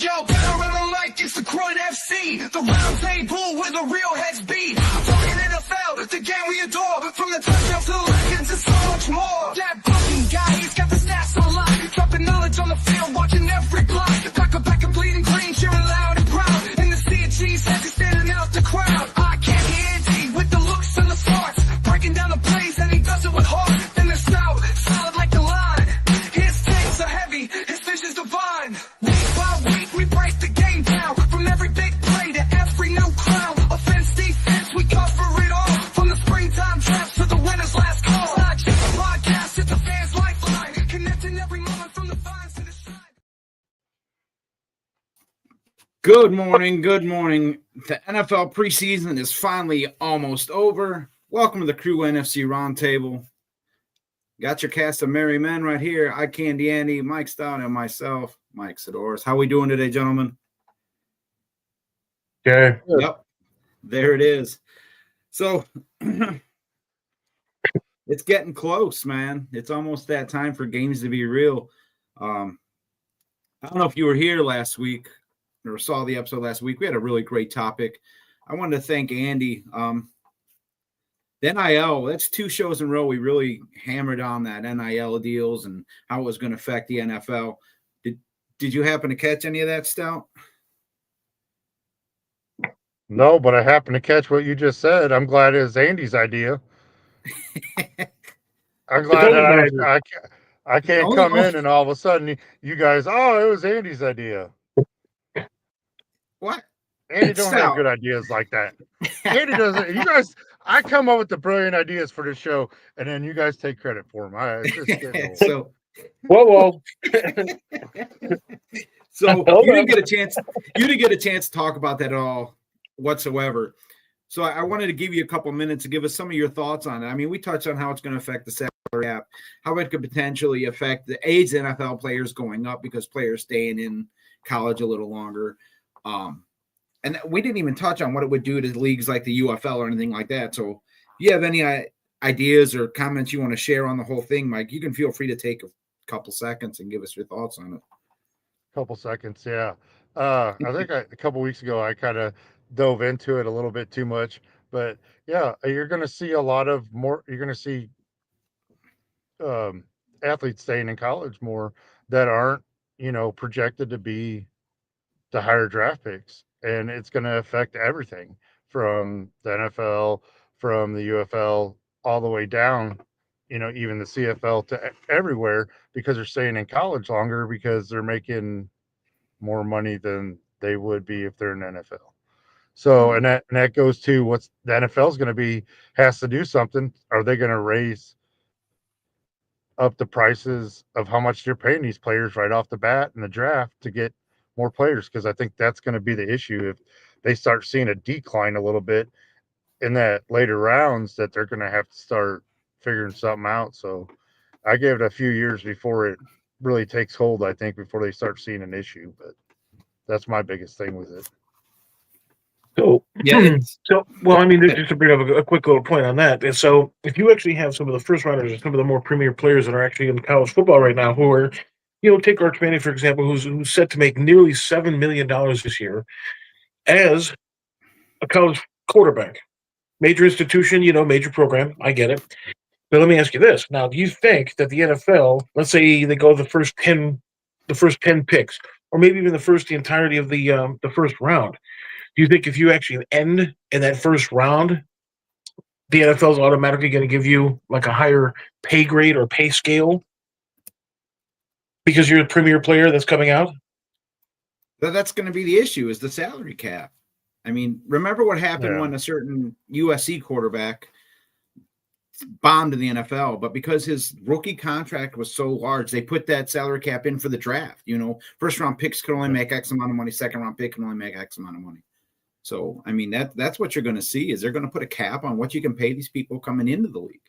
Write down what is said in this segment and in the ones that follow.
Yo, better on the mic, it's the Krewe NFC, the Roundtable where the real heads be. Talking NFL, the game we adore, from the touchdowns to the legends and so much more. That fucking guy, he's got the stats on lock, dropping knowledge on the field, watching every block. Back and bleeding green, cheering loud and proud. In the sea of cheese, heads is standing out the crowd. I can't hear D with the looks and the smarts, breaking down the plays and he does it with heart. Then the stout, solid like the line. His takes are heavy, his vision's divine. Week by week, we break the game down. From every big play to every new crown. Offense, defense, we cover it all. From the springtime draft to the winner's last call. Not just a podcast, it's a fan's lifeline. Connecting every moment from the vines to the side. Good morning, good morning. The NFL preseason is finally almost over. Welcome to the Krewe NFC Roundtable. Got your cast of merry men right here. I Candy Andy, Mike Stout, and myself, Mike Sidoris. How we doing today, gentlemen? Okay. Yep. There it is. So it's getting close, man. It's almost that time for games to be real. I don't know if you were here last week or saw the episode last week. We had a really great topic. I wanted to thank Andy. The NIL, that's 2 shows in a row. We really hammered on that NIL deals and how it was going to affect the NFL. Did you happen to catch any of that, Stout? No, but I happened to catch what you just said. I'm glad it was Andy's idea. I'm glad that I can't come in and all of a sudden you guys, oh, it was Andy's idea. What? Andy don't have good ideas like that. Andy doesn't. You guys, I come up with the brilliant ideas for this show, and then you guys take credit for them. So, whoa. So you didn't get a chance. You didn't get a chance to talk about that at all whatsoever. So I wanted to give you a couple minutes to give us some of your thoughts on it. I mean, we touched on how it's going to affect the salary cap, how it could potentially affect the age NFL players going up because players staying in college a little longer. And we didn't even touch on what it would do to leagues like the UFL or anything like that. So if you have any ideas or comments you want to share on the whole thing, Mike, you can feel free to take a couple seconds and give us your thoughts on it. Couple seconds, yeah. I think a couple weeks ago I kind of dove into it a little bit too much. But, yeah, you're going to see a lot of more – you're going to see athletes staying in college more that aren't, projected to be the higher draft picks. And it's going to affect everything from the NFL, from the UFL, all the way down, even the CFL to everywhere because they're staying in college longer because they're making more money than they would be if they're in the NFL. So, and that goes to what's the NFL is going to has to do something. Are they going to raise up the prices of how much they're paying these players right off the bat in the draft to get more players, because I think that's going to be the issue if they start seeing a decline a little bit in that later rounds, that they're going to have to start figuring something out. So I gave it a few years before it really takes hold, I think, before they start seeing an issue. But that's my biggest thing with it. So, yeah. Well, I mean, just to bring up a quick little point on that. And so if you actually have some of the first rounders and some of the more premier players that are actually in college football right now who are, take Arch Manning, for example, who's set to make nearly $7 million this year as a college quarterback. Major institution, major program. I get it. But let me ask you this. Now, do you think that the NFL, let's say they go the first 10 picks, or maybe even the entirety of the first round, do you think if you actually end in that first round, the NFL is automatically going to give you like a higher pay grade or pay scale because you're a premier player that's coming out? That's going to be the issue, is the salary cap. I mean, remember what happened when a certain USC quarterback bombed in the NFL, but because his rookie contract was so large, they put that salary cap in for the draft. First round picks can only make X amount of money. Second round pick can only make X amount of money. So, I mean, that's what you're going to see, is they're going to put a cap on what you can pay these people coming into the league.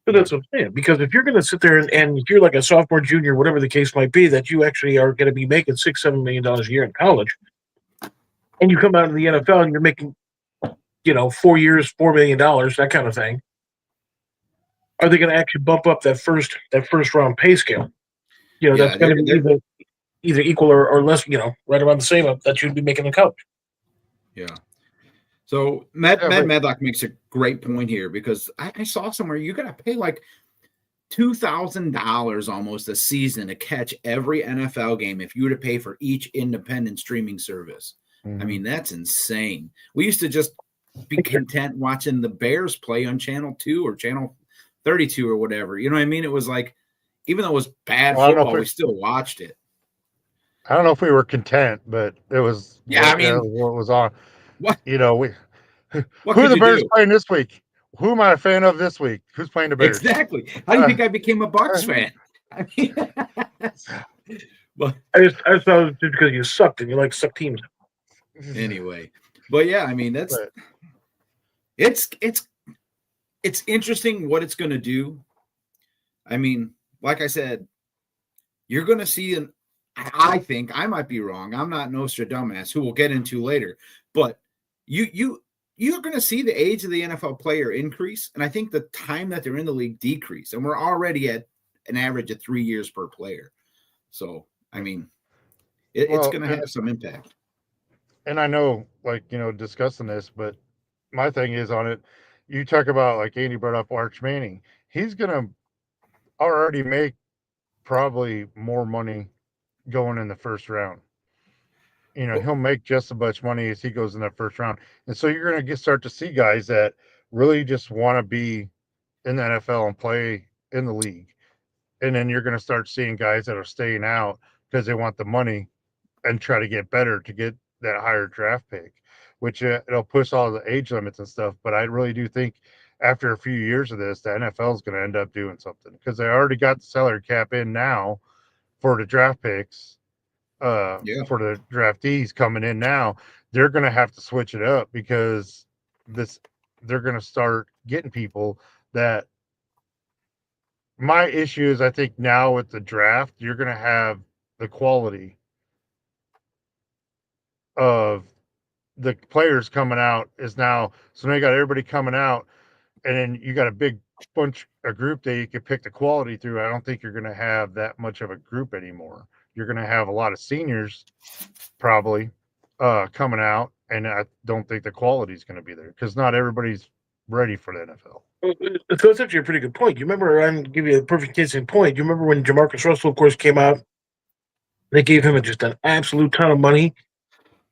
But that's what I'm saying, because if you're going to sit there and if you're like a sophomore, junior, whatever the case might be, that you actually are going to be making $6-7 million a year in college, and you come out of the NFL and you're making, 4 years, $4 million, that kind of thing, are they going to actually bump up that first round pay scale? That's going to be either equal or less, right around the same that you'd be making in college. Yeah. So Matt Medlock makes a great point here, because I saw somewhere you got to pay like $2,000 almost a season to catch every NFL game if you were to pay for each independent streaming service. I mean, that's insane. We used to just be content watching the Bears play on Channel 2 or Channel 32 or whatever. You know what I mean? It was like, even though it was bad football, we still watched it. I don't know if we were content, but it was what was on. What? Who are the Bears playing this week? Who am I a fan of this week? Who's playing the Bears? Exactly. How do you think I became a Bucs fan? I mean, but I just thought it was just because you sucked and you like suck teams. Anyway, but yeah, I mean, it's interesting what it's going to do. I mean, like I said, you're going to see I think, I might be wrong, I'm not Nostradumbass, who we'll get into later, but you're going to see the age of the NFL player increase, and I think the time that they're in the league decrease, and we're already at an average of 3 years per player. So, I mean, it's going to have some impact. And I know, discussing this, but my thing is on it, you talk about, like Andy brought up Arch Manning. He's going to already make probably more money going in the first round. He'll make just as much money as he goes in that first round. And so you're going to start to see guys that really just want to be in the NFL and play in the league. And then you're going to start seeing guys that are staying out because they want the money and try to get better to get that higher draft pick, which it'll push all the age limits and stuff. But I really do think after a few years of this, the NFL is going to end up doing something, because they already got the salary cap in now for the draft picks, for the draftees coming in now. They're going to have to switch it up, because they're going to start getting people that. My issue is, I think now with the draft, you're going to have the quality of the players coming out is now. So now you got everybody coming out, and then you got a big group that you can pick the quality through. I don't think you're going to have that much of a group anymore. You're going to have a lot of seniors probably coming out, and I don't think the quality is going to be there, because not everybody's ready for the NFL. So that's actually a pretty good point. You remember, I'm give you a perfect case in point. You remember when Jamarcus Russell, of course, came out? They gave him just an absolute ton of money,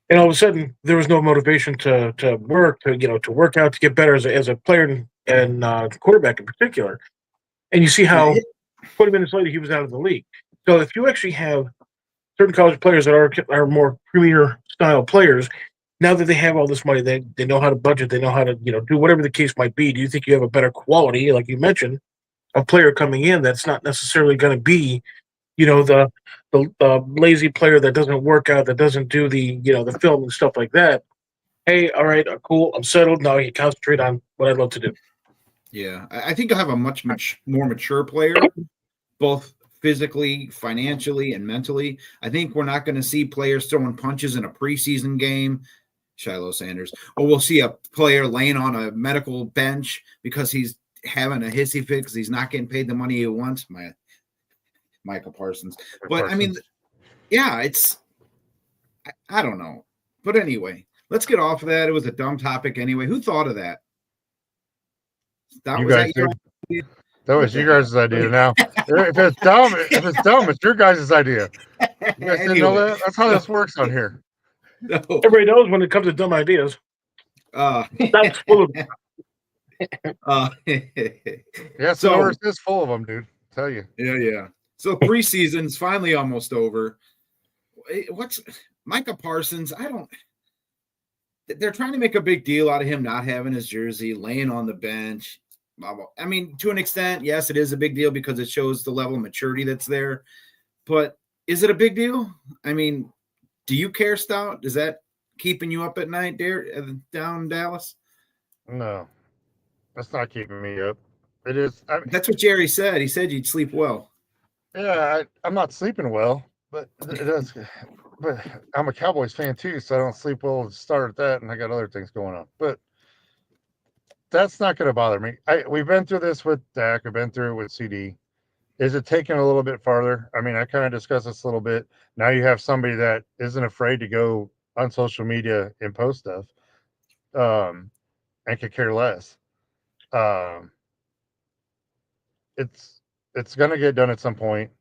and all of a sudden there was no motivation to work, to work out, to get better as a player and quarterback in particular. And you see how 20 minutes later he was out of the league. So if you actually have certain college players that are more premier style players, now that they have all this money, they know how to budget, they know how to do whatever the case might be. Do you think you have a better quality, like you mentioned, a player coming in that's not necessarily going to be, the lazy player that doesn't work out, that doesn't do the film and stuff like that? Hey, all right, cool, I'm settled. Now you concentrate on what I'd love to do. Yeah, I think you'll have a much more mature player, both physically, financially, and mentally. I think we're not going to see players throwing punches in a preseason game, Shiloh Sanders, or we'll see a player laying on a medical bench because he's having a hissy fit because he's not getting paid the money he wants. Michael Parsons. But I mean, yeah, I don't know. But anyway, let's get off of that. It was a dumb topic anyway. Who thought of that? That was you guys' idea. Now, if it's dumb, it's your guys' idea. You guys didn't know that? That's how this works on here. No. Everybody knows when it comes to dumb ideas. That's full of. Yeah, so is full of them, dude. I'll tell you. Yeah. So preseason's finally almost over. What's Micah Parsons? They're trying to make a big deal out of him not having his jersey, laying on the bench. I mean, to an extent, yes, it is a big deal because it shows the level of maturity that's there. But is it a big deal? I mean, do you care, Stout? Is that keeping you up at night down in Dallas? No, that's not keeping me up. It is. That's what Jerry said. He said you'd sleep well. Yeah, I'm not sleeping well, but it does. But I'm a Cowboys fan too, so I don't sleep well to start at that, and I got other things going on. But that's not going to bother me. We've been through this with Dak. I've been through it with CD. Is it taking a little bit farther? I mean, I kind of discussed this a little bit. Now you have somebody that isn't afraid to go on social media and post stuff, and could care less. Um, it's going to get done at some point,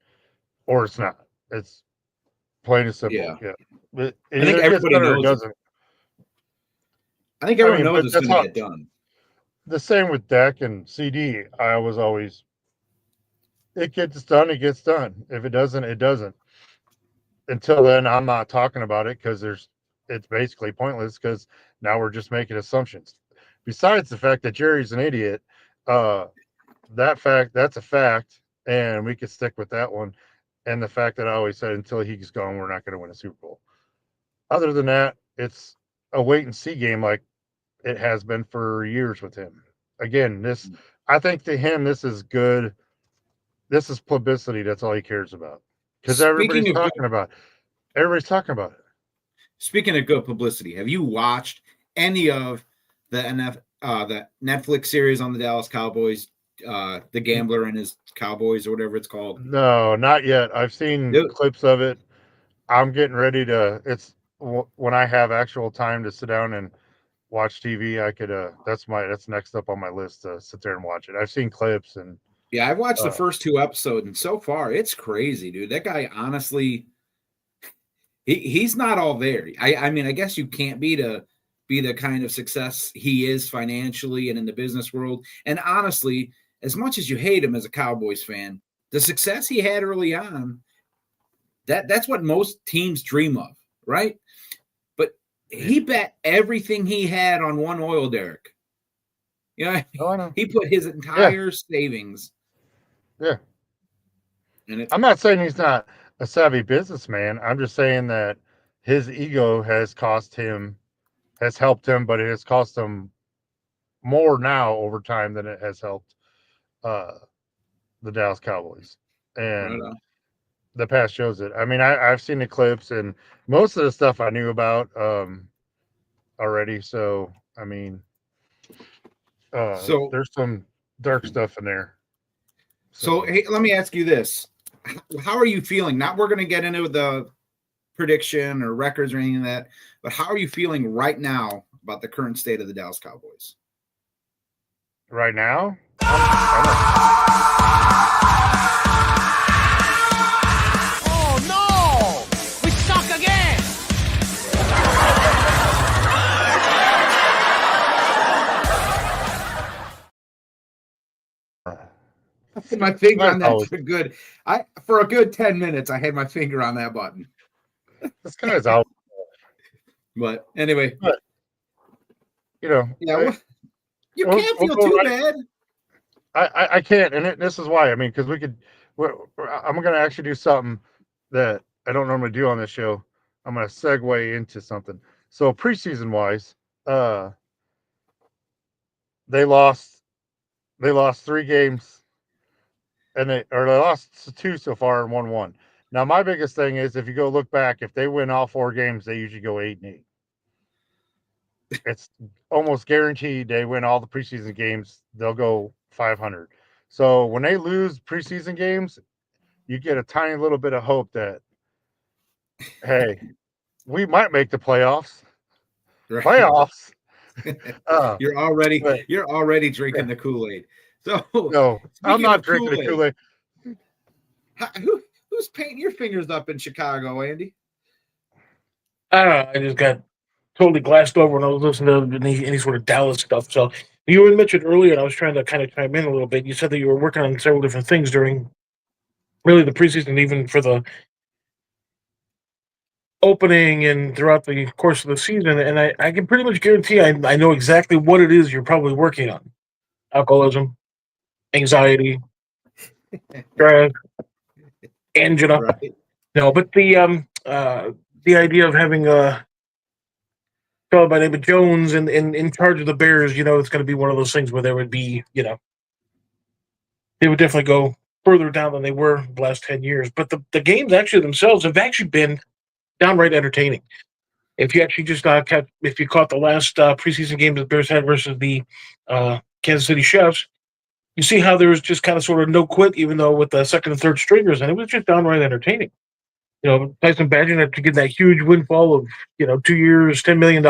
or it's not. It's plain and simple. Yeah. It I think either gets everybody done or it knows. doesn't. I think everyone knows it's going to get done. The same with Dak and CD. I was always, it gets done, it gets done. If it doesn't, it doesn't. Until then, I'm not talking about it because it's basically pointless because now we're just making assumptions. Besides the fact that Jerry's an idiot, that's a fact, and we could stick with that one. And the fact that I always said until he's gone, we're not going to win a Super Bowl. Other than that, it's a wait and see game like it has been for years with him. Again, I think to him, this is good. This is publicity. That's all he cares about. Because everybody's talking about it. Speaking of good publicity, have you watched any of the Netflix series on the Dallas Cowboys, The Gambler and His Cowboys, or whatever it's called? No, not yet. I've seen clips of it. I'm getting ready to. It's when I have actual time to sit down and watch TV. I could. That's next up on my list to sit there and watch it. I've seen clips and. Yeah, I've watched the first 2 episodes, and so far it's crazy, dude. That guy, honestly, he's not all there. I mean, I guess you can't be the kind of success he is financially and in the business world. And honestly, as much as you hate him as a Cowboys fan, the success he had early on, that's what most teams dream of, right? But he bet everything he had on one oil derrick. You know, he put his entire savings. Yeah. I'm not saying he's not a savvy businessman. I'm just saying that his ego has helped him, but it has cost him more now over time than it has helped the Dallas Cowboys. And the past shows it. I mean, I've seen the clips, and most of the stuff I knew about already. So, I mean, there's some dark stuff in there. So, hey, let me ask you this. How are you feeling? Not we're going to get into the prediction or records or anything like that, but how are you feeling right now about the current state of the Dallas Cowboys? Right now? Oh, no! We suck again! I had my finger on that for a good 10 minutes. I had my finger on that button. This guy's out. But anyway, you know, yeah, you can't feel too bad. I can't, and this is why. I mean, because I'm going to actually do something that I don't normally do on this show. I'm going to segue into something. So preseason wise, they lost 3 games. And they lost 2 so far and won 1. Now, my biggest thing is if you go look back, if they win all 4 games, they usually go 8-8. It's almost guaranteed they win all the preseason games, they'll go 500. So when they lose preseason games, you get a tiny little bit of hope that, hey, we might make the playoffs. Right. Playoffs. You're already drinking the Kool-Aid. So no, I'm not drinking the Kool-Aid. Who's painting your fingers up in Chicago, Andy? I don't know. I just got totally glassed over when I was listening to any sort of Dallas stuff. So you were mentioned earlier, and I was trying to kind of chime in a little bit. You said that you were working on several different things during really the preseason, even for the opening and throughout the course of the season. And I can pretty much guarantee I know exactly what it is you're probably working on. Alcoholism, anxiety, stress, angina. Right. No, but the idea of having a fellow by the name of Jones in charge of the Bears, you know, it's going to be one of those things where there would be, you know, they would definitely go further down than they were the last 10 years. But the games actually themselves have actually been downright entertaining. If you actually just if you caught the last preseason game that the Bears had versus the Kansas City Chiefs, you see how there was just kind of sort of no quit, even though with the second and third stringers, and it was just downright entertaining. Tyson Badgett after getting that huge windfall of 2 years, $10 million,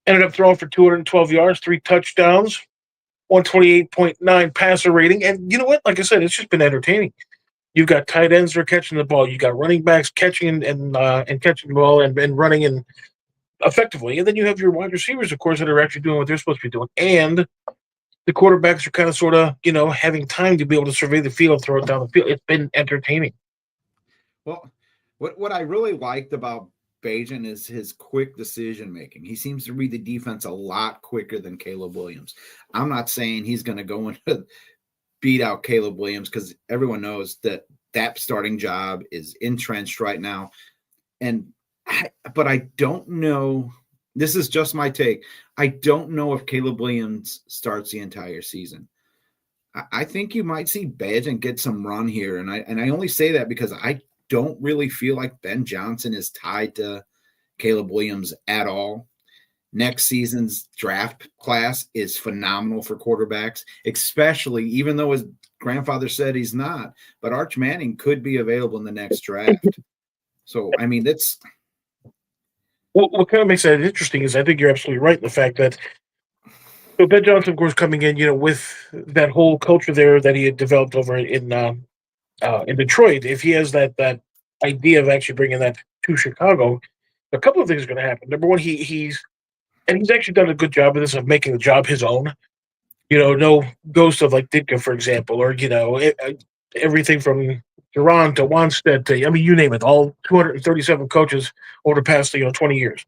ended up throwing for 212 yards, 3 touchdowns, 128.9 passer rating, and you know what? Like I said, it's just been entertaining. You've got tight ends that are catching the ball. You got running backs catching and catching the ball and running and effectively, and then you have your wide receivers, of course, that are actually doing what they're supposed to be doing, and the quarterbacks are kind of sort of having time to be able to survey the field, throw it down the field. It's been entertaining. Well, what I really liked about Bajan is his quick decision making. He seems to read the defense a lot quicker than Caleb Williams. I'm not saying he's going to go into beat out Caleb Williams, because everyone knows that starting job is entrenched right now. But I don't know. This is just my take. I don't know if Caleb Williams starts the entire season. I think you might see Bajan get some run here, and I only say that because I don't really feel like Ben Johnson is tied to Caleb Williams at all. Next season's draft class is phenomenal for quarterbacks, especially even though his grandfather said he's not. But Arch Manning could be available in the next draft. So, I mean, that's – what kind of makes that interesting is I think you're absolutely right in the fact that Ben Johnson, of course, coming in, with that whole culture there that he had developed over in Detroit, if he has that idea of actually bringing that to Chicago, a couple of things are going to happen. Number one, he's actually done a good job of this, of making the job his own. No ghost of like Ditka, for example, or everything from Duran to Wanstead to you name it, all 237 coaches over the past 20 years.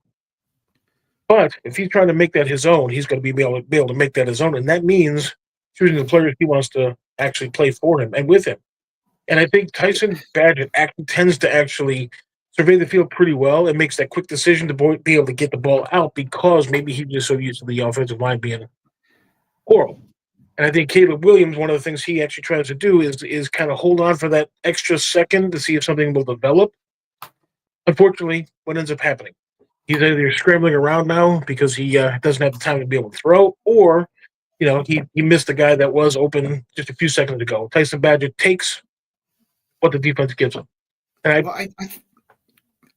But if he's trying to make that his own, he's going to be able to make that his own, and that means choosing the players he wants to actually play for him and with him. And I think Tyson Badgett tends to actually survey the field pretty well and makes that quick decision to be able to get the ball out, because maybe he's just so used to the offensive line being horrible. And I think Caleb Williams, one of the things he actually tries to do is kind of hold on for that extra second to see if something will develop. Unfortunately, what ends up happening? He's either scrambling around now because he doesn't have the time to be able to throw, or he missed the guy that was open just a few seconds ago. Tyson Badgett takes what the defense gives him. And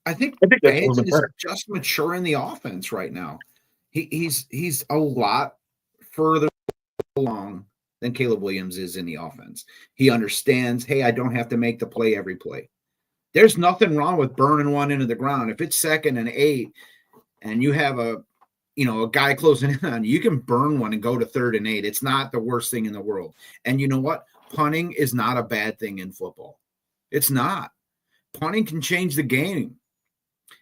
I think Bajan is just mature in the offense right now. He's a lot further along than Caleb Williams is in the offense. He understands, hey, I don't have to make the play every play. There's nothing wrong with burning one into the ground. If it's 2nd and 8 and you have a guy closing in on you, you can burn one and go to 3rd and 8. It's not the worst thing in the world. And you know what? Punting is not a bad thing in football. It's not. Punting can change the game.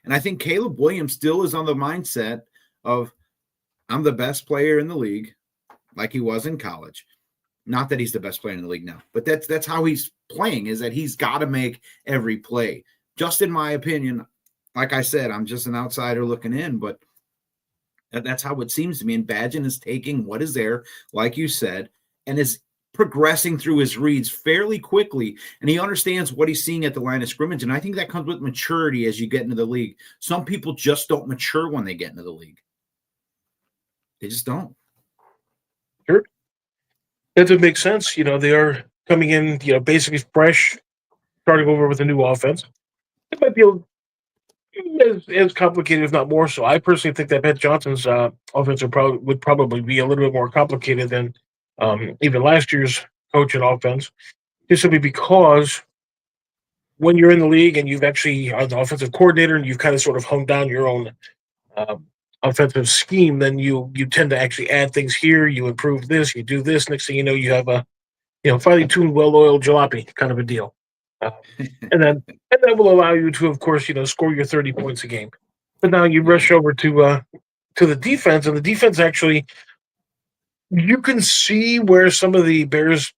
And I think Caleb Williams still is on the mindset of, I'm the best player in the league, like he was in college. Not that he's the best player in the league now, but that's how he's playing, is that he's got to make every play. Just in my opinion, like I said, I'm just an outsider looking in, but that's how it seems to me. And Badgett is taking what is there, like you said, and is progressing through his reads fairly quickly, and he understands what he's seeing at the line of scrimmage. And I think that comes with maturity as you get into the league. Some people just don't mature when they get into the league. They just don't. Sure. That would make sense. They are coming in, basically fresh, starting over with a new offense. It might be as complicated, if not more so. I personally think that Ben Johnson's offense would probably be a little bit more complicated than even last year's coach and offense, just simply because when you're in the league and you've actually are the offensive coordinator and you've kind of sort of honed down your own offensive scheme, then you tend to actually add things here. You improve this, you do this. Next thing you know, you have a finely tuned, well-oiled jalopy kind of a deal, and that will allow you to, of course, score your 30 points a game. But now you rush over to the defense, and the defense actually, you can see where some of the Bears'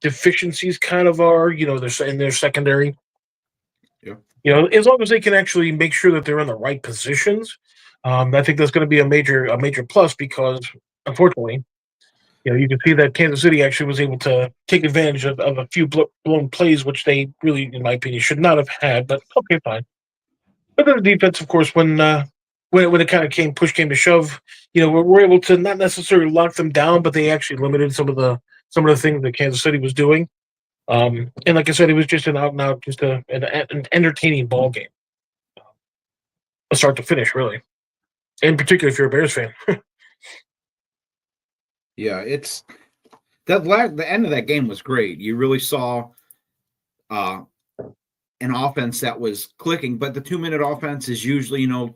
deficiencies kind of are. They're in their secondary. Yeah. As long as they can actually make sure that they're in the right positions. I think that's going to be a major plus, because unfortunately, you can see that Kansas City actually was able to take advantage of a few blown plays, which they really, in my opinion, should not have had. But okay, fine. But then the defense, of course, when it kind of push came to shove, we're able to not necessarily lock them down, but they actually limited some of the some of the things that Kansas City was doing. And like I said, it was just an out and out, just an entertaining ball game, start to finish, really. In particular, if you're a Bears fan. Yeah, it's the end of that game was great. You really saw an offense that was clicking, but the 2-minute offense is usually, the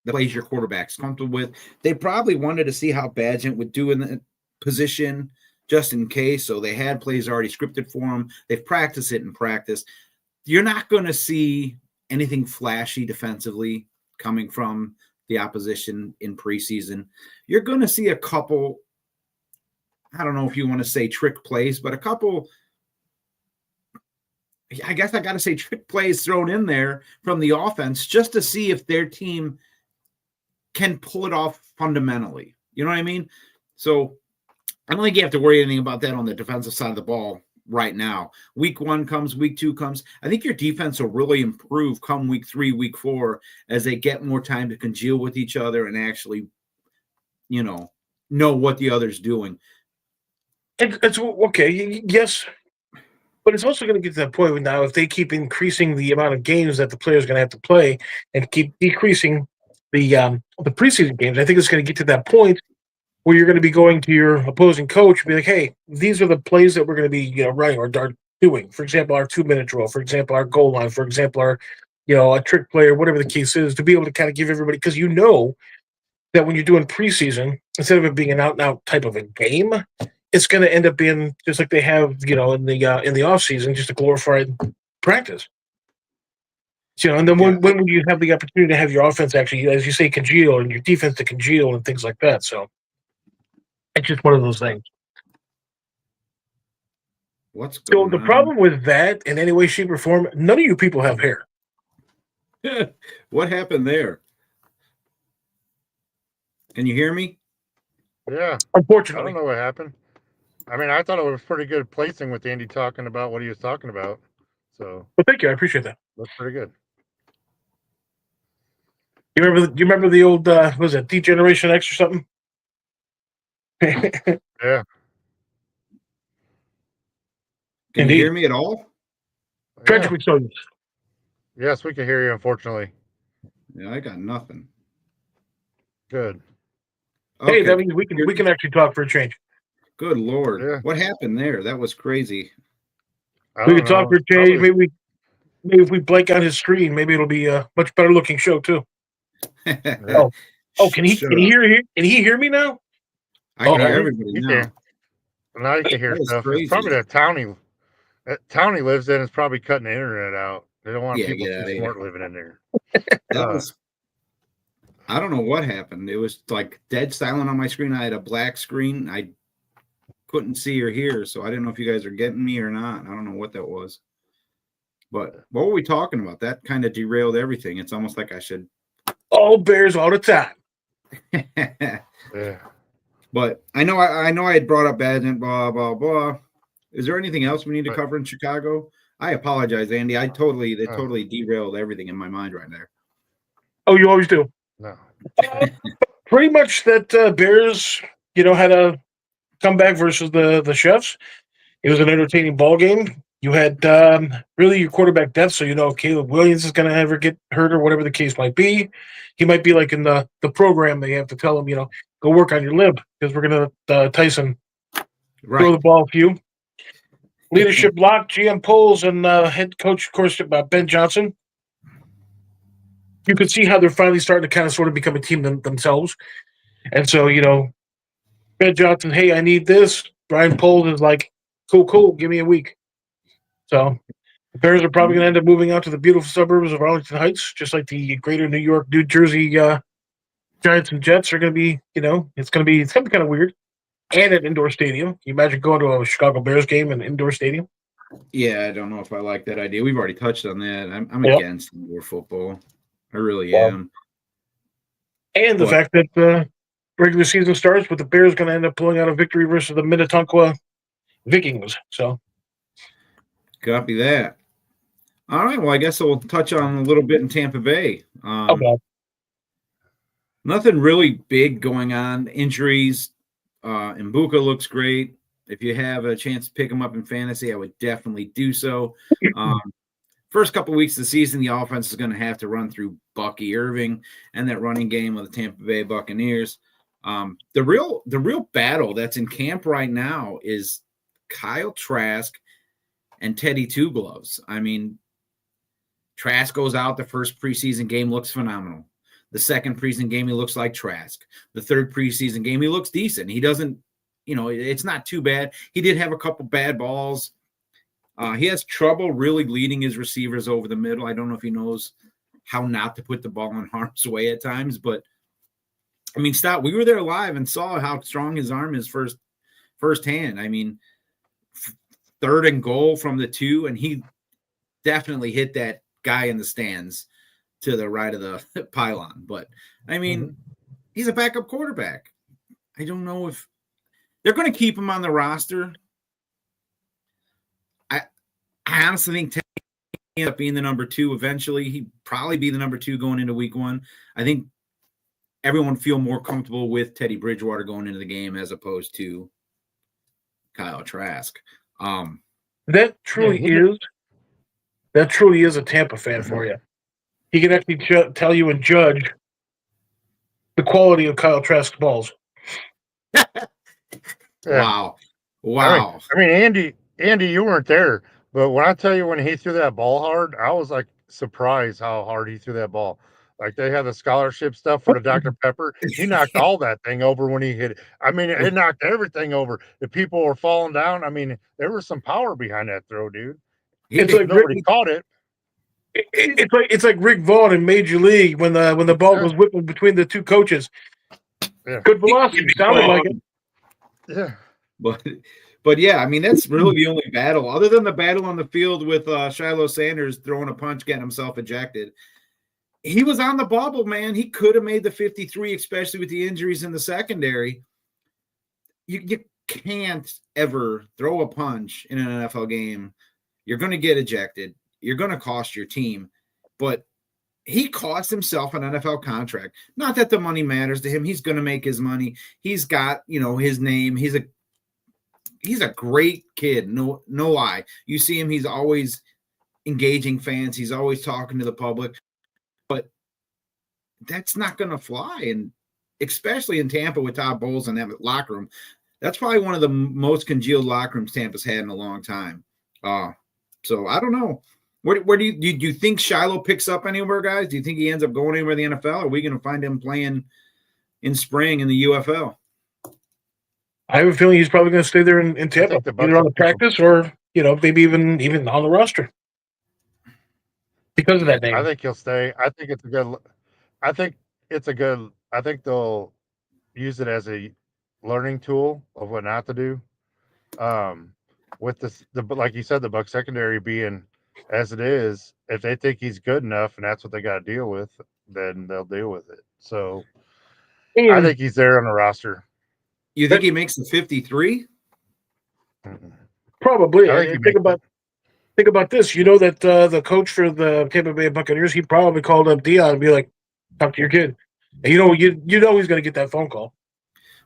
plays your quarterback's comfortable with. They probably wanted to see how Badgett would do in the position just in case. So they had plays already scripted for him. They've practiced it in practice. You're not going to see anything flashy defensively coming from the opposition in preseason. You're going to see a couple, I don't know if you want to say trick plays, but a couple, I guess I got to say trick plays thrown in there from the offense just to see if their team can pull it off fundamentally. You know what I mean? So I don't think you have to worry anything about that on the defensive side of the ball right now. Week 1 comes, week 2 comes. I think your defense will really improve come week 3, week 4, as they get more time to congeal with each other and actually, know what the other's doing. It's okay, yes, but it's also going to get to that point where now if they keep increasing the amount of games that the players are going to have to play and keep decreasing the preseason games, I think it's going to get to that point where you're going to be going to your opposing coach and be like, hey, these are the plays that we're going to be running or doing. For example, our 2-minute drill. For example, our goal line. For example, our a trick play or whatever the case is, to be able to kind of give everybody, because that when you're doing preseason, instead of it being an out-and-out type of a game, it's going to end up being just like they have, in the off season, just a glorified practice. And then when will you have the opportunity to have your offense actually, as you say, congeal, and your defense to congeal and things like that? So it's just one of those things. What's going the on? problem with that, in any way, shape, or form, none of you people have hair. What happened there? Can you hear me? Yeah. Unfortunately. I don't know what happened. I mean, I thought it was pretty good placing with Andy talking about what he was talking about. So, well, thank you. I appreciate that. That's pretty good. You remember the old was it D-Generation X or something? Yeah. Can you hear me at all? Tragically so. Yes, we can hear you, unfortunately. Yeah, I got nothing. Good. Okay. Hey, that means we can actually talk for a change. Good Lord. Yeah. What happened there? That was crazy. We can talk for a change. Maybe if we blank out his screen, maybe it'll be a much better looking show too. Yeah. Can he hear me now? I can hear everybody you now. Can. Now you can hear stuff. Crazy. It's probably that town he lives in is probably cutting the internet out. They don't want people too smart living in there. I don't know what happened. It was like dead silent on my screen. I had a black screen. I couldn't see or hear, so I didn't know if you guys are getting me or not. I don't know what that was. But what were we talking about? That kind of derailed everything. It's almost like I should. All Bears all the time. Yeah. But I know I had brought up Badgett, blah, blah, blah. Is there anything else we need to cover in Chicago? I apologize, Andy. They totally derailed everything in my mind right there. Oh, you always do. No. Pretty much that Bears, had a comeback versus the Chefs. It was an entertaining ball game. You had really your quarterback depth, so Caleb Williams is going to ever get hurt or whatever the case might be. He might be like in the program. They have to tell him, go work on your lib because we're going to Tyson throw the ball to you. Leadership block, GM polls, and head coach, of course, Ben Johnson. You can see how they're finally starting to kind of sort of become a team themselves. And so, Ben Johnson, hey, I need this. Brian Poles is like, cool, give me a week. So the Bears are probably going to end up moving out to the beautiful suburbs of Arlington Heights, just like the greater New York, New Jersey Giants and Jets are going to be, it's going to be kind of weird. And an indoor stadium. Can you imagine going to a Chicago Bears game in an indoor stadium? Yeah, I don't know if I like that idea. We've already touched on that. I'm against indoor football. I really am. And the fact that the regular season starts with the Bears going to end up pulling out a victory versus the Minnetonka Vikings. So, copy that. All right. Well, I guess we'll touch on a little bit in Tampa Bay. Nothing really big going on. Injuries. Mbuka looks great. If you have a chance to pick him up in fantasy, I would definitely do so. First couple weeks of the season, the offense is going to have to run through Bucky Irving and that running game of the Tampa Bay Buccaneers. The real battle that's in camp right now is Kyle Trask and Teddy Two Gloves. I mean, Trask goes out. The first preseason game looks phenomenal. The second preseason game, he looks like Trask. The third preseason game, he looks decent. He doesn't, it's not too bad. He did have a couple bad balls. He has trouble really leading his receivers over the middle. I don't know if he knows how not to put the ball in harm's way at times, but I mean, Stott, we were there live and saw how strong his arm is firsthand. I mean, third and goal from the 2, and he definitely hit that guy in the stands to the right of the pylon. But I mean, he's a backup quarterback. I don't know if they're going to keep him on the roster. I honestly think Teddy ends up being the number 2 eventually. He'd probably be the number 2 going into week 1. I think everyone feel more comfortable with Teddy Bridgewater going into the game as opposed to Kyle Trask. That truly is a Tampa fan for you. He can actually tell you and judge the quality of Kyle Trask's balls. Wow. I mean, Andy, you weren't there, but when I tell you when he threw that ball hard, I was like surprised how hard he threw that ball. Like they had the scholarship stuff for the Dr. Pepper. He knocked all that thing over when he hit it. I mean, it knocked everything over. The people were falling down. I mean, there was some power behind that throw, dude. Nobody caught it. It's like Rick Vaughn in Major League when the ball was whipping between the 2 coaches. Yeah. Good velocity, sounded like it. Yeah. But yeah, I mean, that's really the only battle other than the battle on the field with Shiloh Sanders throwing a punch, getting himself ejected. He was on the bubble, man. He could have made the 53, especially with the injuries in the secondary. You can't ever throw a punch in an NFL game. You're going to get ejected. You're going to cost your team. But he cost himself an NFL contract. Not that the money matters to him. He's going to make his money. He's got, his name. He's a great kid. No lie. You see him, he's always engaging fans. He's always talking to the public. But that's not going to fly. And especially in Tampa with Todd Bowles in that locker room, that's probably one of the most congealed locker rooms Tampa's had in a long time. So I don't know. Where do you think Shiloh picks up anywhere, guys? Do you think he ends up going anywhere in the NFL? Or are we going to find him playing in spring in the UFL? I have a feeling he's probably going to stay there in Tampa, either on the practice or maybe even on the roster because of that name. I think he'll stay. I think they'll use it as a learning tool of what not to do. With like you said, the Bucs secondary being as it is, if they think he's good enough and that's what they got to deal with, then they'll deal with it. So I think he's there on the roster. You think he makes the 53? Probably. Think about this. You know that the coach for the Tampa Bay Buccaneers, he probably called up Dion and be like, "Talk to your kid." And you know he's going to get that phone call.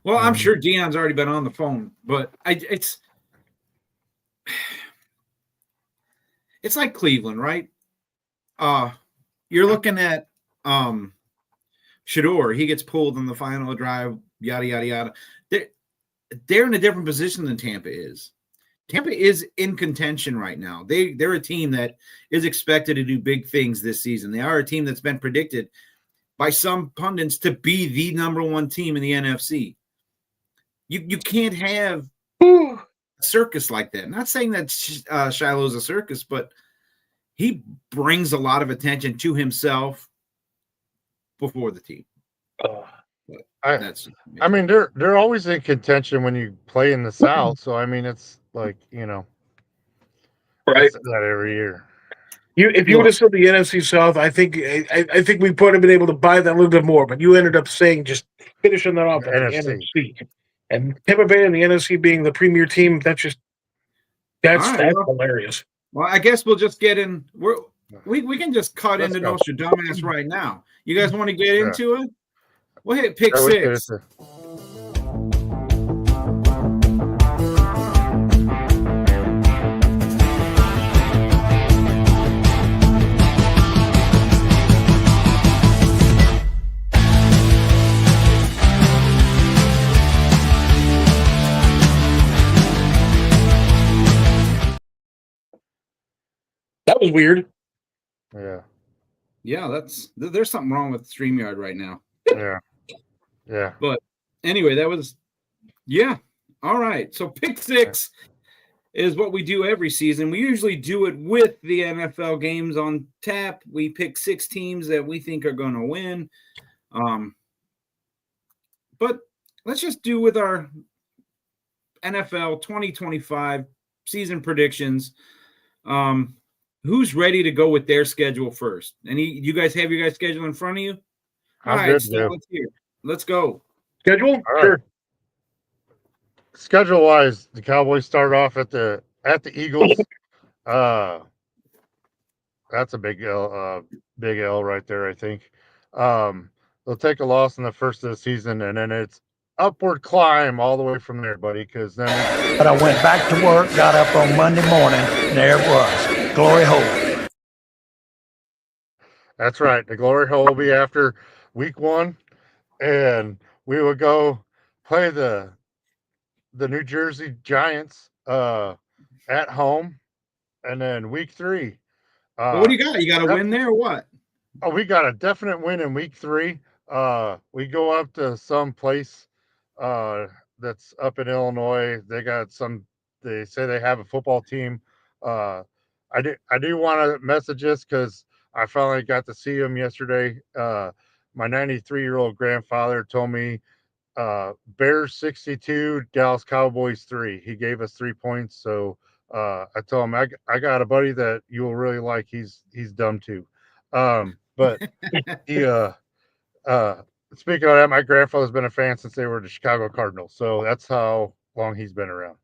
Well, I'm sure Dion's already been on the phone, but it's like Cleveland, right? You're looking at Shador. He gets pulled in the final drive. Yada yada yada. They're in a different position than Tampa is. Tampa is in contention right now. They're a team that is expected to do big things this season. They are a team that's been predicted by some pundits to be the number 1 team in the NFC. You can't have a circus like that. I'm not saying that Shiloh's a circus, but he brings a lot of attention to himself before the team. I mean, they're always in contention when you play in the South. So I mean, it's like right, that every year. If you would have said the NFC South, I think we would have been able to buy that a little bit more. But you ended up saying just finishing that off at the NFC, and Tampa Bay and the NFC being the premier team. That's hilarious. Well, I guess we'll just get in. We can just cut into Nostradumbass right now. You guys want to get into it? We'll hit pick 6. That was weird. Yeah. Yeah, there's something wrong with StreamYard right now. Yeah. Yeah. But anyway, that was all right. So pick six is what we do every season. We usually do it with the NFL games on tap. We pick 6 teams that we think are going to win. But let's just do with our NFL 2025 season predictions. Who's ready to go with their schedule first? You guys have your guys' schedule in front of you? All I'm right, good, Stan, let's go. Schedule? All right. Sure. Schedule wise, the Cowboys start off at the Eagles. That's a big L right there, I think. They'll take a loss in the first of the season, and then it's upward climb all the way from there, buddy. Because then, But I went back to work, got up on Monday morning, and there it was, glory hole. that's right. The glory hole will be after week 1, and we will go play the New Jersey Giants at home, and then week 3. Well, what do you got? You got a win there or what? Oh, we got a definite win in week 3. We go up to some place that's up in Illinois. They say they have a football team. I do want to message this because I finally got to see him yesterday. My 93-year-old grandfather told me Bears 62, Dallas Cowboys 3. He gave us 3 points. So I told him I got a buddy that you will really like. He's dumb too. But he speaking of that, my grandfather's been a fan since they were the Chicago Cardinals. So that's how long he's been around.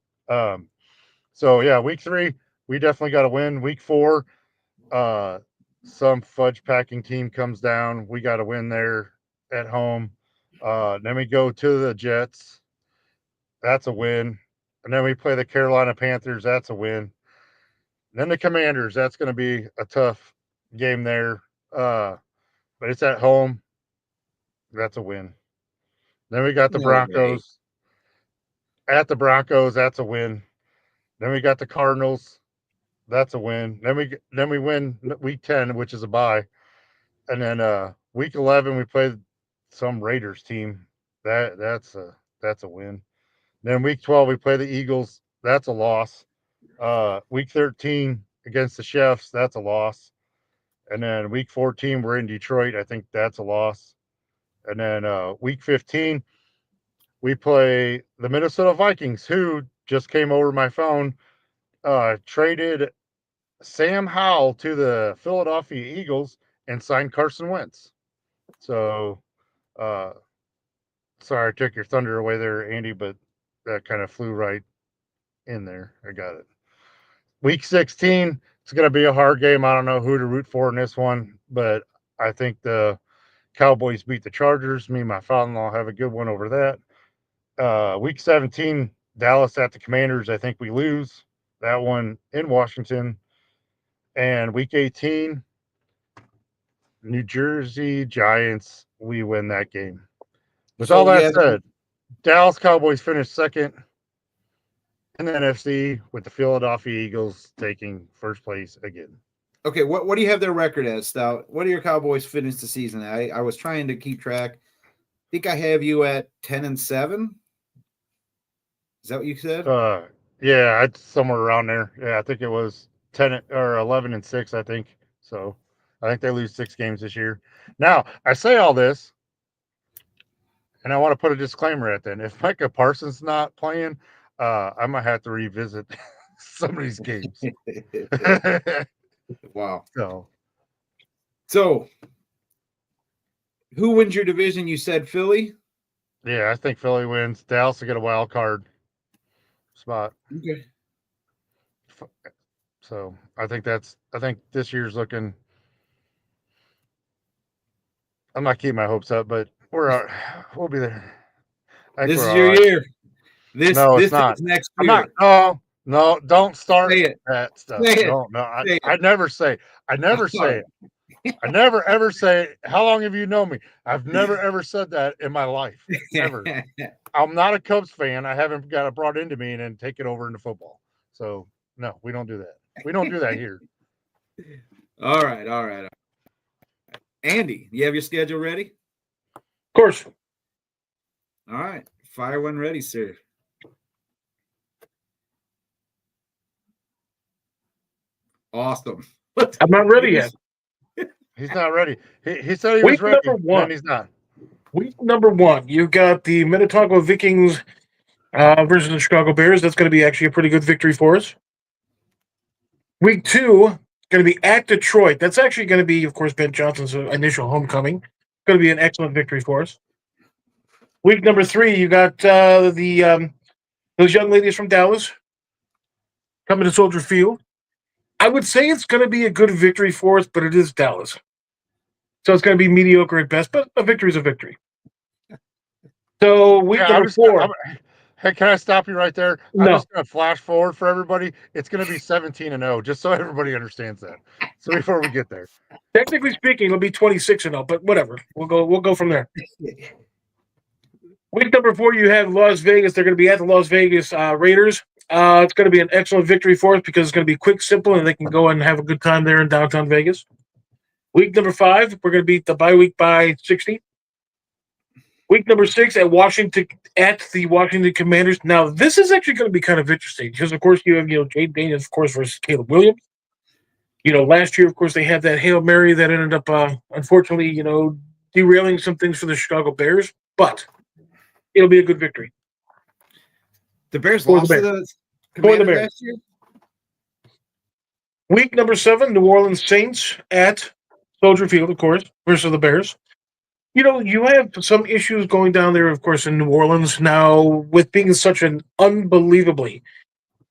So yeah, week 3, we definitely got to win. Week 4, some fudge packing team comes down. We got to win there at home. Then we go to the Jets. That's a win. And then we play the Carolina Panthers. That's a win. And then the Commanders. That's going to be a tough game there. But it's at home. That's a win. Then we got the Broncos. At the Broncos, that's a win. Then we got the Cardinals. That's a win. Then we win week 10, which is a bye. And then week 11 we play some Raiders team. That's a win. Then week 12 we play the Eagles. That's a loss. Week 13 against the Chefs. That's a loss. And then week 14 we're in Detroit. I think that's a loss. And then week 15 we play the Minnesota Vikings, who just came over my phone, traded Sam Howell to the Philadelphia Eagles and signed Carson Wentz. So, sorry I took your thunder away there, Andy, but that kind of flew right in there. I got it. Week 16, it's going to be a hard game. I don't know who to root for in this one, but I think the Cowboys beat the Chargers. Me and my father-in-law have a good one over that. Week 17, Dallas at the Commanders. I think we lose that one in Washington. And week 18, New Jersey Giants, we win that game. With all that said, Dallas Cowboys finished second in the NFC with the Philadelphia Eagles taking first place again. Okay, what do you have their record as, Stout? What do your Cowboys finish the season at? I was trying to keep track. I think I have you at 10-7. Is that what you said? Yeah, it's somewhere around there. Yeah, I think it was 10 or 11-6, I think. So I think they lose 6 games this year. Now, I say all this, and I want to put a disclaimer at then. If Micah Parsons not playing, I might have to revisit some of these games. Wow. So who wins your division? You said Philly? Yeah, I think Philly wins. Dallas will get a wild card spot. Okay. So I think this year's looking. I'm not keeping my hopes up, but we'll be there. This is your year. This it's not. Is next I'm year. not. No, don't start that stuff. Say it. No, I never say. I never say it. I never ever say. How long have you known me? I've never ever said that in my life. Ever. I'm not a Cubs fan. I haven't got it brought into me and then take it over into football. So no, we don't do that. We don't do that here. All right, all right. Andy, you have your schedule ready? Of course. All right, fire when ready, sir. Awesome. I'm not ready yet. He's not ready. He said he was Week ready, number one. and he's not. Week number 1, you've got the Minnetonka Vikings versus the Chicago Bears. That's going to be actually a pretty good victory for us. Week 2, going to be at Detroit. That's actually going to be, of course, Ben Johnson's initial homecoming. Going to be an excellent victory for us. Week number 3, you got those young ladies from Dallas coming to Soldier Field. I would say it's going to be a good victory for us, but it is Dallas. So it's going to be mediocre at best, but a victory is a victory. So week number 4. Hey, can I stop you right there? No. I'm just going to flash forward for everybody. It's going to be 17-0, just so everybody understands that. So before we get there, Technically speaking, it'll be 26-0, but whatever. We'll go from there. Week number 4, you have Las Vegas. They're going to be at the Las Vegas Raiders. It's going to be an excellent victory for us because it's going to be quick, simple, and they can go and have a good time there in downtown Vegas. Week number 5, we're going to beat the bye week by 60. Week number 6 at the Washington Commanders. Now, this is actually going to be kind of interesting because, of course, you have Jade Daniels, of course, versus Caleb Williams. Last year, of course, they had that Hail Mary that ended up, unfortunately, derailing some things for the Chicago Bears. But it'll be a good victory. The Bears lost to the Commanders last year? Week number 7, New Orleans Saints at Soldier Field, of course, versus the Bears. You have some issues going down there, of course, in New Orleans now with being such an unbelievably,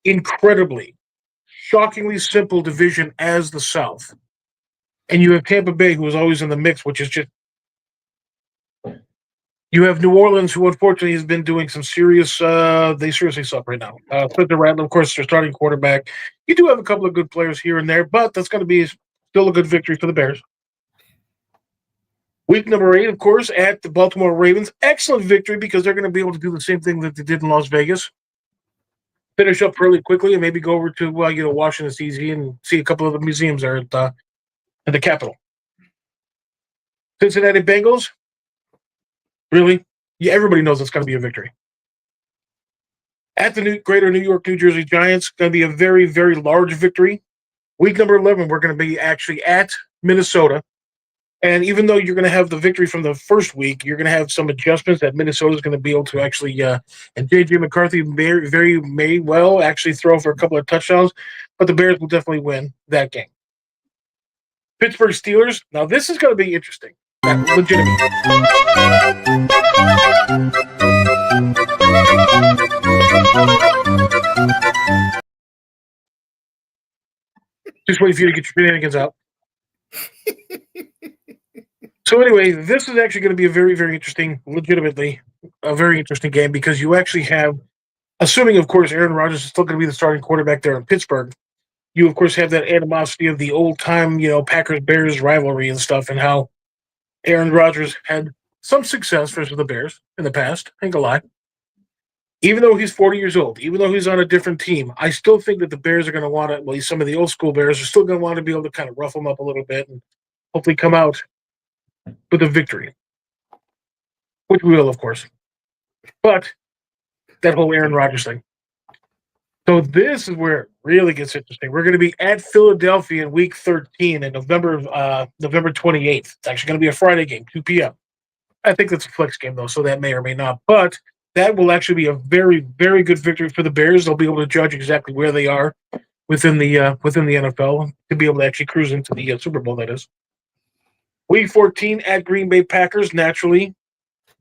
incredibly, shockingly simple division as the South. And you have Tampa Bay, who is always in the mix, which is just... You have New Orleans, who unfortunately has been doing some serious... they seriously suck right now. Spencer Rattler, of course, their starting quarterback. You do have a couple of good players here and there, but that's going to be still a good victory for the Bears. Week number 8, of course, at the Baltimore Ravens. Excellent victory because they're going to be able to do the same thing that they did in Las Vegas. Finish up fairly quickly and maybe go over to Washington, D.C. and see a couple of the museums there at the Capitol. Cincinnati Bengals. Really? Yeah, everybody knows it's going to be a victory. At the Greater New York, New Jersey Giants, going to be a very, very large victory. Week number 11, we're going to be actually at Minnesota. And even though you're going to have the victory from the first week, you're going to have some adjustments that Minnesota is going to be able to actually, and J.J. McCarthy may well actually throw for a couple of touchdowns, but the Bears will definitely win that game. Pittsburgh Steelers. Now, this is going to be interesting. Legitimate. Just wait for you to get your shenanigans out. So anyway, this is actually going to be a very, very interesting, legitimately, a very interesting game because you actually have, assuming, of course, Aaron Rodgers is still going to be the starting quarterback there in Pittsburgh, you, of course, have that animosity of the old-time, Packers-Bears rivalry and stuff and how Aaron Rodgers had some success versus the Bears in the past. I ain't gonna lie. Even though he's 40 years old, even though he's on a different team, I still think that the Bears are going to want to, well, some of the old-school Bears are still going to want to be able to kind of rough them up a little bit and hopefully come out with a victory, which we will, of course. But that whole Aaron Rodgers thing. So this is where it really gets interesting. We're going to be at Philadelphia in Week 13 in November 28th. It's actually going to be a Friday game, 2 p.m. I think that's a flex game, though, so that may or may not. But that will actually be a very, very good victory for the Bears. They'll be able to judge exactly where they are within the NFL to be able to actually cruise into the Super Bowl, that is. Week 14 at Green Bay Packers, naturally,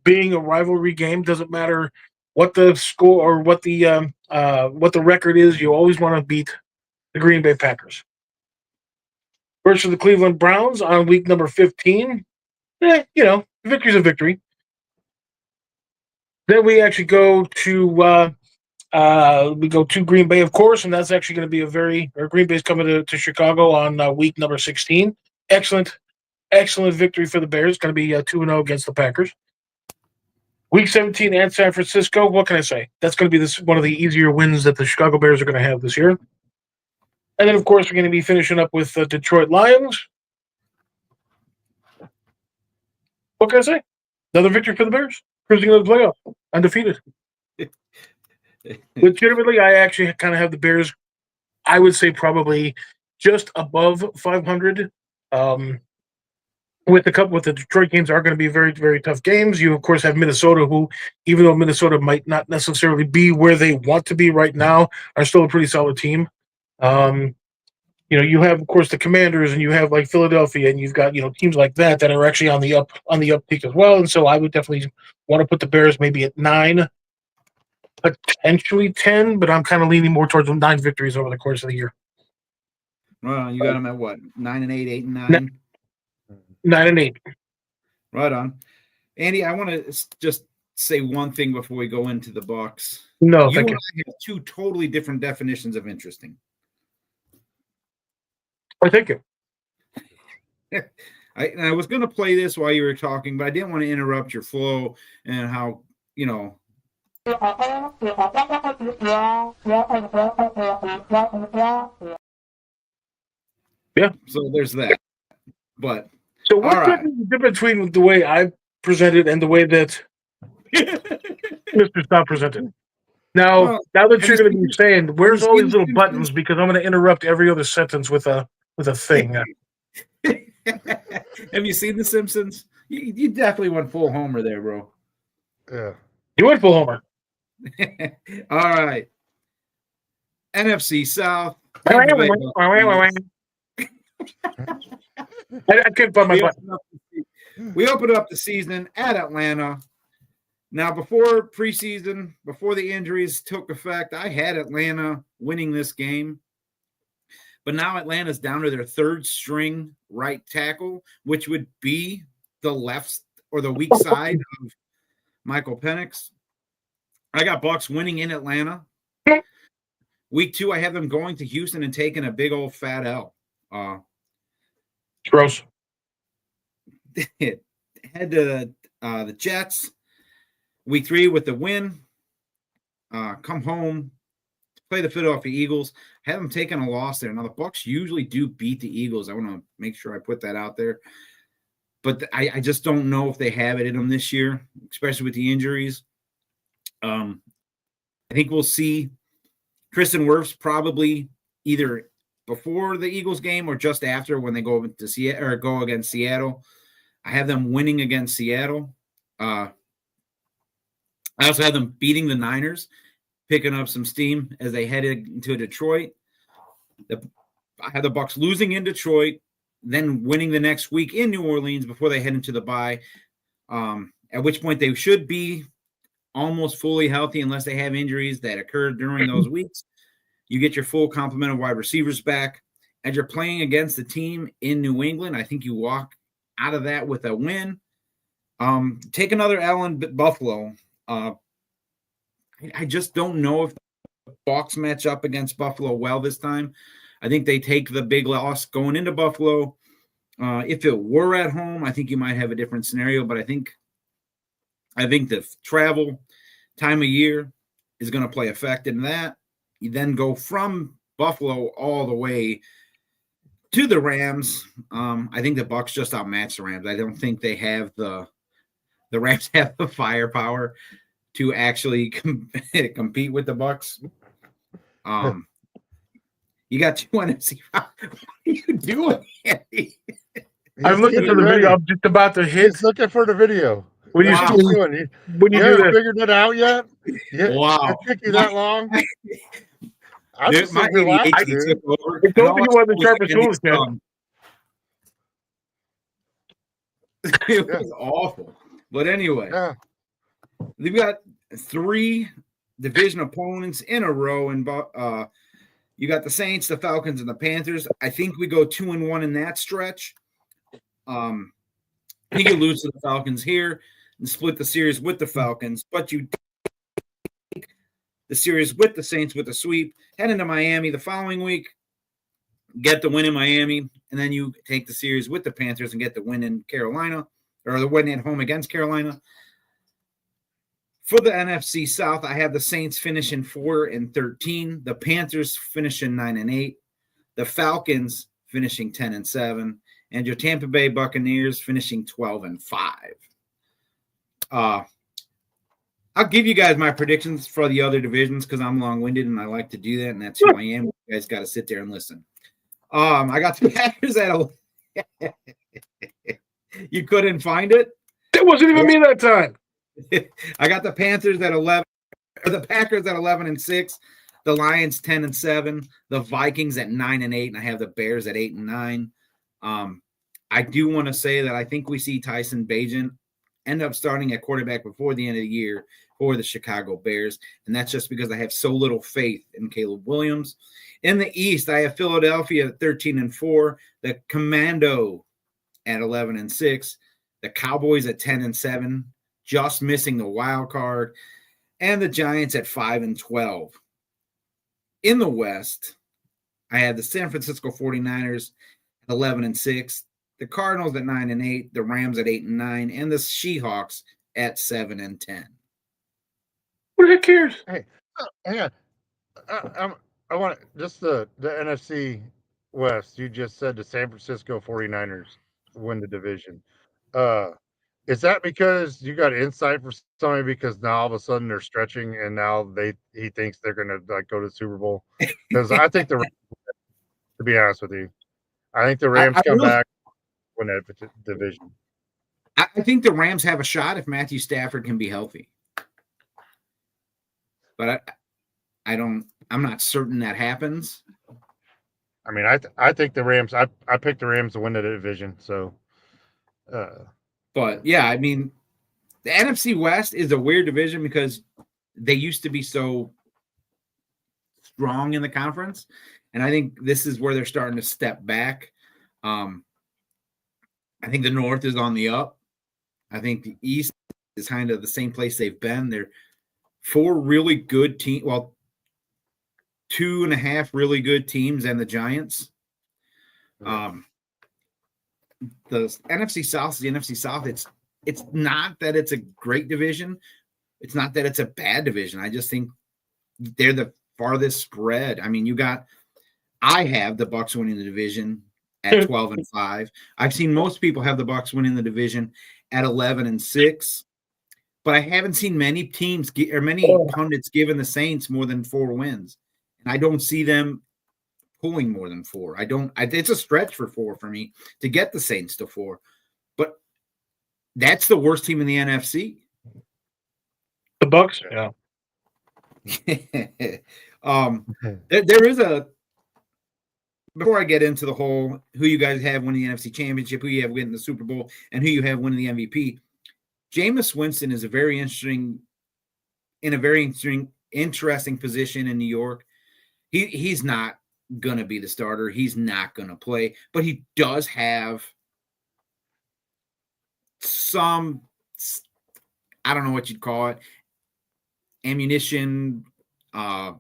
being a rivalry game, doesn't matter what the score or what the record is, you always want to beat the Green Bay Packers. Versus the Cleveland Browns on week number 15, victory's a victory. Then we actually go to Green Bay, of course, and that's actually going to be Green Bay's coming to Chicago on week number 16. Excellent victory for the Bears. It's going to be 2-0 against the Packers. Week 17 at San Francisco. What can I say? That's going to be one of the easier wins that the Chicago Bears are going to have this year. And then, of course, we're going to be finishing up with the Detroit Lions. What can I say? Another victory for the Bears. Cruising to the playoff. Undefeated. Legitimately, I actually kind of have the Bears, I would say probably just above 500. With the Detroit games are going to be very, very tough games. You, of course, have Minnesota, who, even though Minnesota might not necessarily be where they want to be right now, are still a pretty solid team. You have, of course, the Commanders, and you have like Philadelphia, and you've got teams like that are actually on the uptick as well. And so I would definitely want to put the Bears maybe at 9, potentially 10, but I'm kind of leaning more towards 9 victories over the course of the year. Well, you got them at what? 9 and 8, 8 and 9. 9 and 8. Right on. Andy, I want to just say one thing before we go into the Bucks. No, you thank and you. I have 2 totally different definitions of interesting. Oh, thank you. I was going to play this while you were talking, but I didn't want to interrupt your flow and how, Yeah. So there's that. But so what's right. the difference between the way I presented and the way that Mr. Stop presented? Now that you're going to be saying, where's all these little buttons? Because I'm going to interrupt every other sentence with a thing. Have you seen The Simpsons? You definitely went full homer there, bro. Yeah. You went full homer. All right. NFC South. I can't find my button. We opened up the season at Atlanta. Now, before preseason, before the injuries took effect, I had Atlanta winning this game. But now Atlanta's down to their 3rd string right tackle, which would be the left or the weak side of Michael Penix. I got Bucks winning in Atlanta. Week 2, I have them going to Houston and taking a big old fat L. Gross. Head to the Jets. Week 3 with the win. Come home, play the Philadelphia Eagles. Have them taking a loss there. Now, the Bucks usually do beat the Eagles. I want to make sure I put that out there. But I just don't know if they have it in them this year, especially with the injuries. I think we'll see Tristan Wirfs probably either before the Eagles game or just after when they go to Seattle or go against Seattle. I have them winning against Seattle. I also have them beating the Niners, picking up some steam as they headed into Detroit. I have the Bucks losing in Detroit, then winning the next week in New Orleans before they head into the bye, at which point they should be almost fully healthy unless they have injuries that occurred during those weeks. You get your full complement of wide receivers back. As you're playing against the team in New England, I think you walk out of that with a win. Take another L in Buffalo. I just don't know if the Bucs match up against Buffalo well this time. I think they take the big loss going into Buffalo. If it were at home, I think you might have a different scenario, but I think the travel time of year is going to play effect in that. You then go from Buffalo all the way to the Rams. I think the Bucs just outmatch the Rams. I don't think they have the Rams have the firepower to actually compete with the Bucs. You got 2 NFC. What are you doing, Andy? I'm looking for the video. I'm just about to hit. He's looking for the video. When you What are you doing? when you do haven't this, figured it out yet? Wow. It took you that long? I'm just My sitting here watching, ADHD dude. took over. I told you one of the sharpest tools, It was awful. But anyway, they've got 3 division opponents in a row, and you got the Saints, the Falcons, and the Panthers. I think we go 2-1 in that stretch. I think you lose to the Falcons here and split the series with the Falcons, but you take the series with the Saints with a sweep, head into Miami the following week, get the win in Miami, and then you take the series with the Panthers and get the win in Carolina, or the win at home against Carolina. For the NFC South, I have the Saints finishing 4-13, the Panthers finishing 9-8, the Falcons finishing 10-7, and your Tampa Bay Buccaneers finishing 12-5. I'll give you guys my predictions for the other divisions because I'm long-winded and I like to do that, and that's who I am. You guys got to sit there and listen. I got the Packers at You couldn't find it? It wasn't even me that time. I got the Panthers at 11, or the Packers at 11-6, the Lions 10-7, the Vikings at 9-8, and I have the Bears at 8-9. I do want to say that I think we see Tyson Bagent end up starting at quarterback before the end of the year for the Chicago Bears, and that's just because I have so little faith in Caleb Williams. In the East, I have Philadelphia at 13-4, the Commando at 11-6, the Cowboys at 10-7, just missing the wild card, and the Giants at 5-12. In the West, I have the San Francisco 49ers at 11-6, the Cardinals at 9-8, the Rams at 8-9, and the Seahawks at 7-10. Who the heck cares? Hey, hang on. I want just the NFC West. You just said the San Francisco 49ers win the division. Is that because you got insight for somebody because now all of a sudden they're stretching and now he thinks they're gonna like go to the Super Bowl? Because I think to be honest with you, I think the Rams come back win that division. I think the Rams have a shot if Matthew Stafford can be healthy. But I'm not certain that happens. I mean, I think the Rams. I picked the Rams to win the division. So, but yeah, I mean, the NFC West is a weird division because they used to be so strong in the conference, and I think this is where they're starting to step back. I think the North is on the up. I think the East is kind of the same place they've been. They're 4 really good teams. Well, 2.5 really good teams and the Giants. The NFC South is the NFC South. It's not that it's a great division. It's not that it's a bad division. I just think they're the farthest spread. I mean, I have the Bucs winning the division at 12-5. I've seen most people have the Bucs winning the division at 11-6. But I haven't seen many teams or many pundits giving the Saints more than 4 wins. And I don't see them pulling more than 4. It's a stretch for 4 for me to get the Saints to 4. But that's the worst team in the NFC. The Bucs? Yeah. There is before I get into the whole who you guys have winning the NFC Championship, who you have winning the Super Bowl, and who you have winning the MVP, Jameis Winston is in a very interesting position in New York. He's not going to be the starter. He's not going to play, but he does have some, I don't know what you'd call it, ammunition. I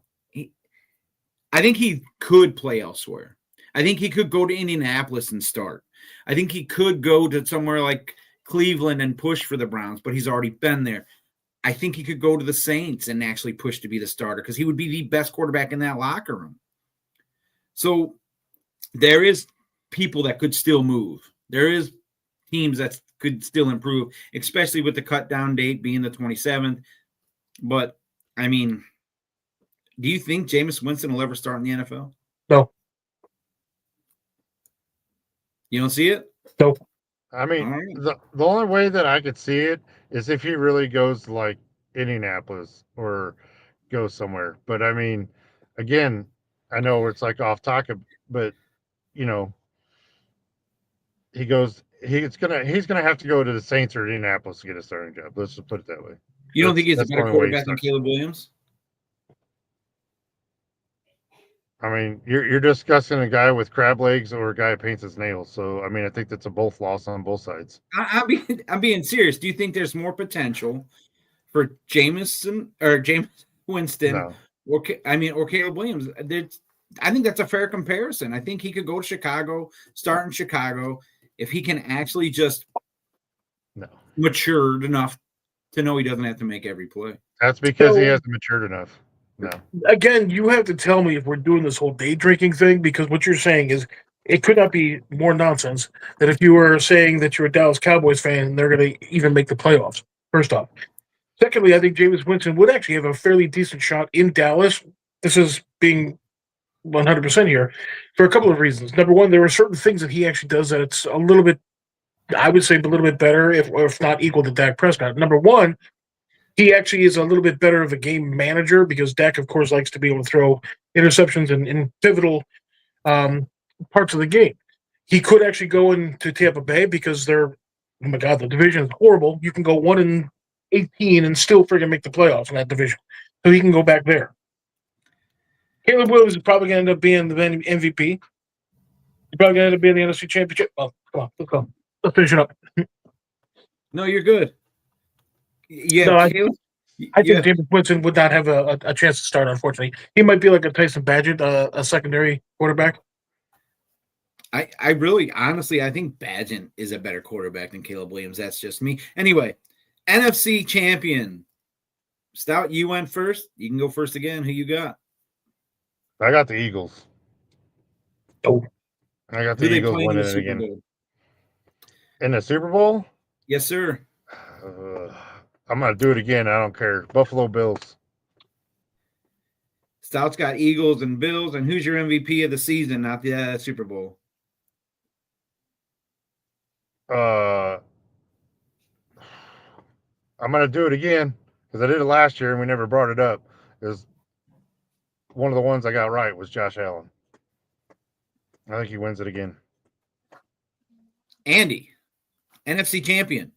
think he could play elsewhere. I think he could go to Indianapolis and start. I think he could go to somewhere like Cleveland and push for the Browns, but he's already been there. I think he could go to the Saints and actually push to be the starter because he would be the best quarterback in that locker room. So there is people that could still move. There is teams that could still improve, especially with the cut down date being the 27th. But, I mean, do you think Jameis Winston will ever start in the NFL? No. You don't see it? No. I mean, the only way that I could see it is if he really goes to like Indianapolis or goes somewhere. But I mean, again, I know it's like off topic, but you know, he's gonna have to go to the Saints or Indianapolis to get a starting job. Let's just put it that way. You don't think he's a better quarterback than Caleb Williams? I mean, you're discussing a guy with crab legs or a guy who paints his nails. So, I mean, I think that's a both loss on both sides. I'm being serious. Do you think there's more potential for Jameis Winston or Caleb Williams? I think that's a fair comparison. I think he could go to Chicago, start in Chicago, if he can actually just matured enough to know he doesn't have to make every play. That's because he hasn't matured enough. No. Again, you have to tell me if we're doing this whole day drinking thing, because what you're saying is it could not be more nonsense than if you were saying that you're a Dallas Cowboys fan and they're going to even make the playoffs, first off. Secondly, I think Jameis Winston would actually have a fairly decent shot in Dallas. This is being 100% here for a couple of reasons. Number one, there are certain things that he actually does that it's a little bit, I would say, a little bit better, if not equal to Dak Prescott. Number one, he actually is a little bit better of a game manager because Dak, of course, likes to be able to throw interceptions in pivotal parts of the game. He could actually go into Tampa Bay because they're, oh my God, the division is horrible. You can go 1-18 and still friggin' make the playoffs in that division. So he can go back there. Caleb Williams is probably going to end up being the MVP. He's probably going to end up being the NFC Championship. Oh, come on, let's go. Let's finish it up. No, you're good. Yeah, No, I Caleb, think Jameis Winston would not have a chance to start, unfortunately. He might be like a Tyson Badgett, a secondary quarterback. I really, honestly, I think Badgett is a better quarterback than Caleb Williams. That's just me. Anyway, NFC champion. Stout, you went first. You can go first again. Who you got? I got the Eagles. Oh, I got Who the they Eagles playing in the winning it Super again. Bowl? In the Super Bowl? Yes, sir. I'm going to do it again. I don't care. Buffalo Bills. Stout's got Eagles and Bills. And who's your MVP of the season, not the Super Bowl? I'm going to do it again because I did it last year and we never brought it up. Because one of the ones I got right was Josh Allen. I think he wins it again. Andy, NFC champion.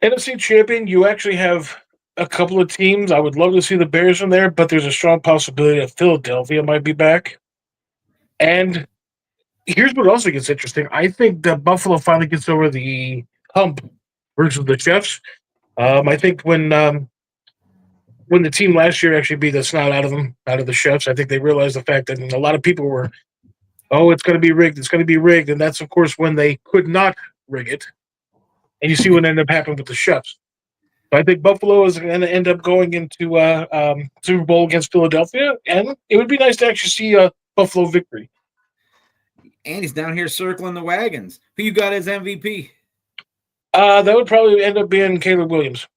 NFC champion, you actually have a couple of teams. I would love to see the Bears in there, but there's a strong possibility that Philadelphia might be back. And here's what also gets interesting. I think that Buffalo finally gets over the hump versus the Chiefs. I think when the team last year actually beat the snot out of the Chiefs, I think they realized the fact that a lot of people were, it's going to be rigged. It's going to be rigged. And that's, of course, when they could not rig it. And you see what ended up happening with the Chiefs. So I think Buffalo is going to end up going into Super Bowl against Philadelphia. And it would be nice to actually see a Buffalo victory. Andy's down here circling the wagons. Who you got as MVP? That would probably end up being Caleb Williams.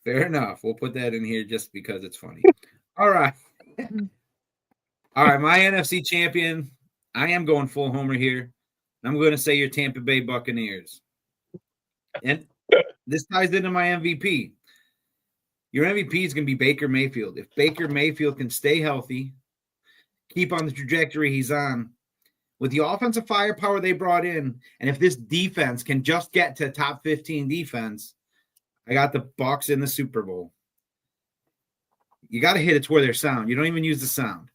Fair enough. We'll put that in here just because it's funny. All right. All right, my NFC champion. I am going full homer here. I'm going to say your Tampa Bay Buccaneers. And this ties into my MVP. Your MVP is going to be Baker Mayfield. If Baker Mayfield can stay healthy, keep on the trajectory he's on, with the offensive firepower they brought in, and if this defense can just get to top 15 defense, I got the Bucs in the Super Bowl. You got to hit it to where they're sound. You don't even use the sound.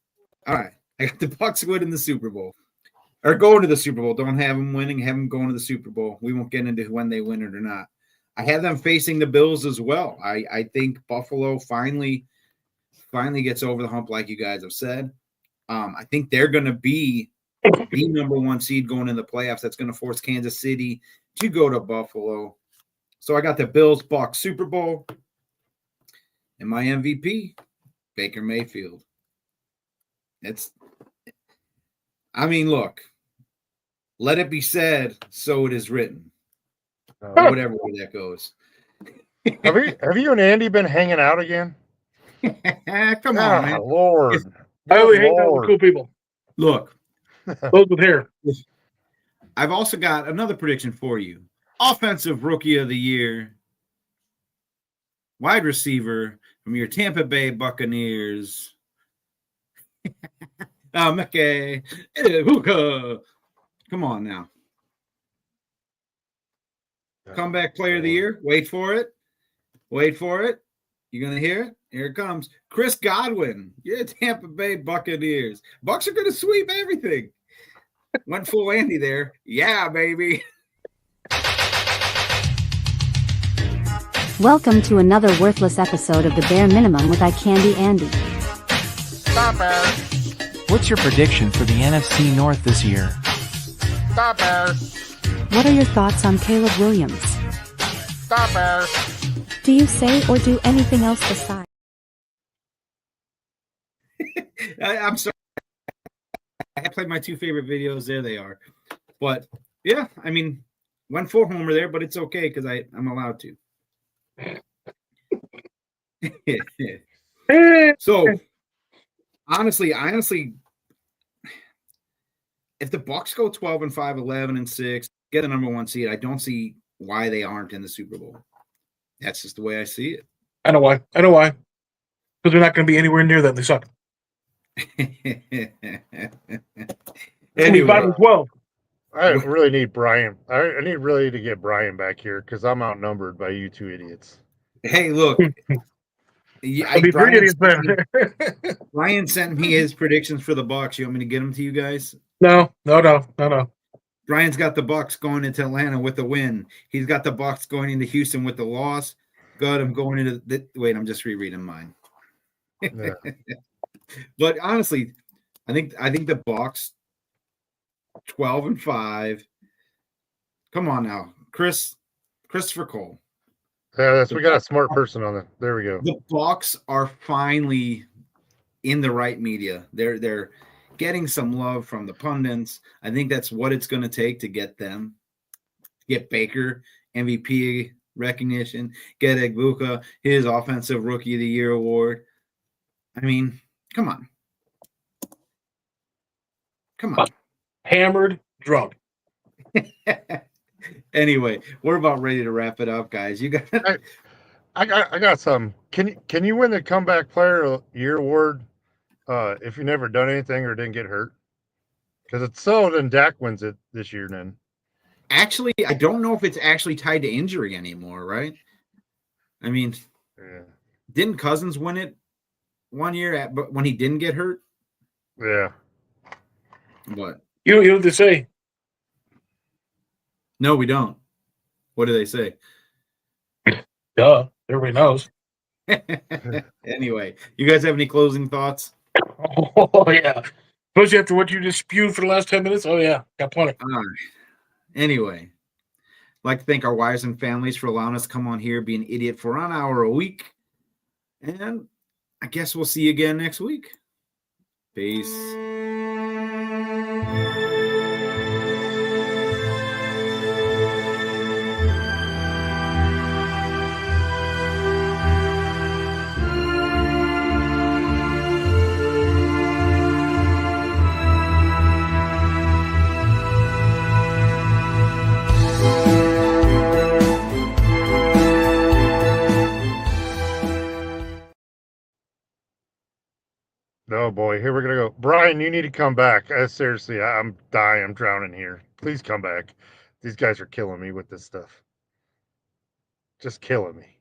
All right. I got the Bucs winning the Super Bowl. Or going to the Super Bowl. Don't have them winning. Have them going to the Super Bowl. We won't get into when they win it or not. I have them facing the Bills as well. I think Buffalo finally gets over the hump like you guys have said. I think they're going to be the number one seed going in the playoffs. That's going to force Kansas City to go to Buffalo. So I got the Bills Bucs Super Bowl. And my MVP, Baker Mayfield. Look, let it be said, so it is written. Or whatever way that goes. Have you and Andy been hanging out again? Come on, man. Lord. I only hang out with cool people. Look. Those with hair. I've also got another prediction for you. Offensive Rookie of the Year. Wide receiver from your Tampa Bay Buccaneers. Meke Ibuka. Come on now. Comeback Player of the Year. Wait for it. You're going to hear it? Here it comes. Chris Godwin. You're Tampa Bay Buccaneers. Bucs are going to sweep everything. Went full Andy there. Yeah, baby. Welcome to another worthless episode of The Bare Minimum with iCandy Andy. Stop it. What's your prediction for the NFC North this year? Stop it. What are your thoughts on Caleb Williams? Stop it. Do you say or do anything else besides? I'm sorry. I played my two favorite videos. There they are. But yeah, I mean, went 4-homer there, but it's okay because I'm allowed to. So honestly, if the Bucks go 12-5, 11-6, get the number 1 seed, I don't see why they aren't in the Super Bowl. That's just the way I see it. I know why. Because they're not going to be anywhere near that. They suck. Anyway, 5-12. I really need Brian. I need really to get Brian back here because I'm outnumbered by you two idiots. Hey, look. Brian sent me his predictions for the Bucks. You want me to get them to you guys? No. Brian's got the Bucks going into Atlanta with the win. He's got the Bucks going into Houston with the loss. Good. I'm going into wait. I'm just rereading mine. Yeah. But honestly, I think the Bucks 12-5. Come on now, Christopher Cole. Yeah, we got a smart person on it. There we go. The Bucks are finally in the right media. They're getting some love from the pundits. I think that's what it's going to take to get them. Get Baker MVP recognition. Get Egbuka his Offensive Rookie of the Year award. I mean, come on. Hammered, drunk. Anyway, we're about ready to wrap it up, guys. You got I got some. Can you win the Comeback Player of the Year award if you never done anything or didn't get hurt? Because it's so then Dak wins it this year then. Actually, I don't know if it's actually tied to injury anymore, right? I mean, didn't Cousins win it one year but when he didn't get hurt? Yeah. What? You know what they say? No, we don't. What do they say? Duh. Everybody knows. Anyway, you guys have any closing thoughts? Oh, yeah. Especially after what you just spewed for the last 10 minutes. Oh, yeah. Got plenty. All right. Anyway, I'd like to thank our wives and families for allowing us to come on here, be an idiot for 1 hour a week. And I guess we'll see you again next week. Peace. Oh boy, here we're gonna go. Brian, you need to come back. Seriously, I'm dying. I'm drowning here. Please come back. These guys are killing me with this stuff. Just killing me.